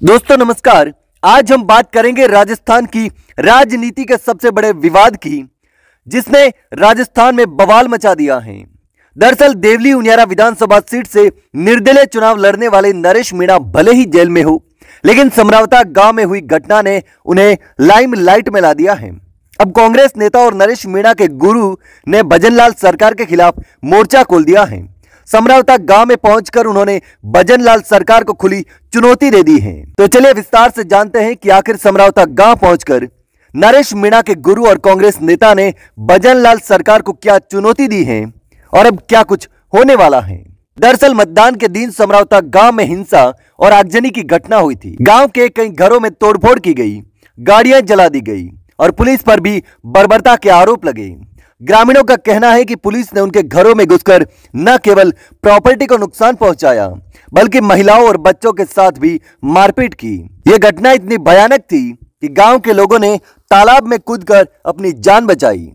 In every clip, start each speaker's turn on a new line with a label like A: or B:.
A: दोस्तों नमस्कार। आज हम बात करेंगे राजस्थान की राजनीति के सबसे बड़े विवाद की, जिसने राजस्थान में बवाल मचा दिया है। दरअसल देवली उनियारा विधानसभा सीट से निर्दलीय चुनाव लड़ने वाले नरेश मीणा भले ही जेल में हो, लेकिन समरावता गांव में हुई घटना ने उन्हें लाइमलाइट में ला दिया है। अब कांग्रेस नेता और नरेश मीणा के गुरु ने भजनलाल सरकार के खिलाफ मोर्चा खोल दिया है। समरावता गांव में पहुंचकर उन्होंने भजनलाल सरकार को खुली चुनौती दे दी है। तो चलिए विस्तार से जानते हैं कि आखिर समरावता गांव पहुंचकर नरेश मीणा के गुरु और कांग्रेस नेता ने भजनलाल सरकार को क्या चुनौती दी है और अब क्या कुछ होने वाला है। दरअसल मतदान के दिन समरावता गांव में हिंसा और आगजनी की घटना हुई थी। गांव के कई घरों में तोड़फोड़ की गई, गाड़ियां जला दी गई और पुलिस पर भी बर्बरता के आरोप लगे। ग्रामीणों का कहना है कि पुलिस ने उनके घरों में घुसकर न केवल प्रॉपर्टी को नुकसान पहुंचाया, बल्कि महिलाओं और बच्चों के साथ भी मारपीट की। यह घटना इतनी भयानक थी कि गांव के लोगों ने तालाब में कूदकर अपनी जान बचाई।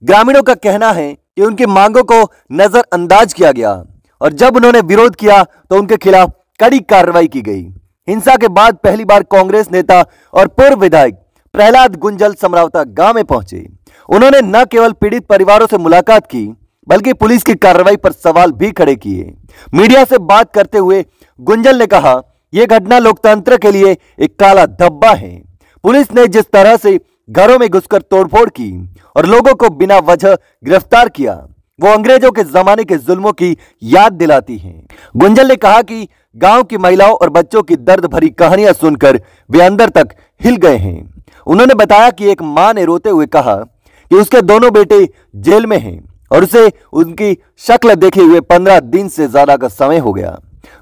A: ग्रामीणों का कहना है कि उनकी मांगों को नजरअंदाज किया गया और जब उन्होंने विरोध किया तो उनके खिलाफ कड़ी कार्रवाई की गई। हिंसा के बाद पहली बार कांग्रेस नेता और पूर्व विधायक प्रहलाद गुंजल समरावता गांव में पहुंचे। उन्होंने न केवल पीड़ित परिवारों से मुलाकात की, बल्कि पुलिस की कार्रवाई पर सवाल भी खड़े किए। मीडिया से बात करते हुए गुंजल ने कहा, यह घटना लोकतंत्र के लिए एक काला धब्बा है। पुलिस ने जिस तरह से घरों में घुसकर तोड़फोड़ की और लोगों को बिना वजह गिरफ्तार किया, वो अंग्रेजों के जमाने के जुल्मों की याद दिलाती है। गुंजल ने कहा कि गांव की महिलाओं और बच्चों की दर्द भरी कहानियां सुनकर वे अंदर तक हिल गए हैं। उन्होंने बताया कि एक मां ने रोते हुए कहा कि उसके दोनों बेटे जेल में हैं और उसे उनकी शक्ल देखे हुए 15 दिन से ज्यादा का समय हो गया।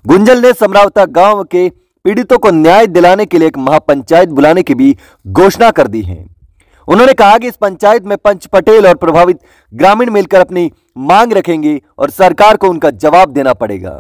A: गुंजल ने समरावता गांव के पीड़ितों को न्याय दिलाने के लिए एक महापंचायत बुलाने की भी घोषणा कर दी है। उन्होंने कहा कि इस पंचायत में पंच पटेल और प्रभावित ग्रामीण मिलकर अपनी मांग रखेंगे और सरकार को उनका जवाब देना पड़ेगा।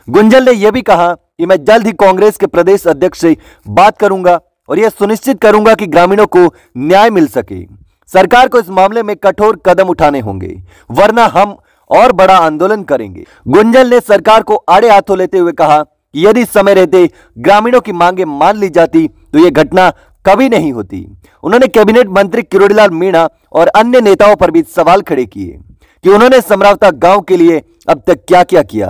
A: गुंजल ने यह भी कहा कि मैं जल्द ही कांग्रेस के प्रदेश अध्यक्ष से बात करूंगा और यह सुनिश्चित करूंगा कि ग्रामीणों को न्याय मिल सके। सरकार को इस मामले में कठोर कदम उठाने होंगे, वरना हम और बड़ा आंदोलन करेंगे। गुंजल ने सरकार को आड़े हाथों लेते हुए कहा कि यदि समय रहते ग्रामीणों की मांगे मान ली जाती तो यह घटना कभी नहीं होती। उन्होंने कैबिनेट मंत्री किरोड़ीलाल मीणा और अन्य नेताओं पर भी सवाल खड़े किए कि उन्होंने समरावता गांव के लिए अब तक क्या क्या किया।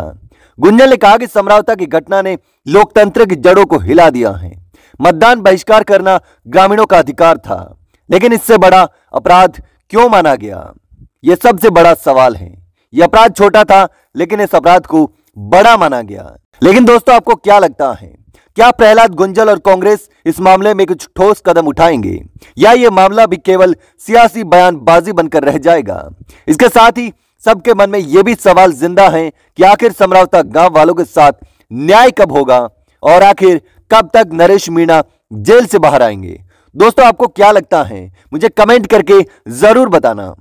A: गुंजल ने कहा कि समरावता की घटना ने लोकतंत्र की जड़ों को हिला दिया है। मतदान बहिष्कार करना ग्रामीणों का अधिकार था, लेकिन इससे बड़ा अपराध क्यों माना गया, यह सबसे बड़ा सवाल है। यह अपराध छोटा था, लेकिन इस अपराध को बड़ा माना गया। लेकिन दोस्तों, आपको क्या लगता है, क्या प्रहलाद गुंजल और कांग्रेस इस मामले में कुछ ठोस कदम उठाएंगे या यह मामला भी केवल सियासी बयानबाजी बनकर रह जाएगा? इसके साथ ही सबके मन में यह भी सवाल जिंदा है कि आखिर समरावता गांव वालों के साथ न्याय कब होगा और आखिर कब तक नरेश मीणा जेल से बाहर आएंगे। दोस्तों, आपको क्या लगता है, मुझे कमेंट करके जरूर बताना।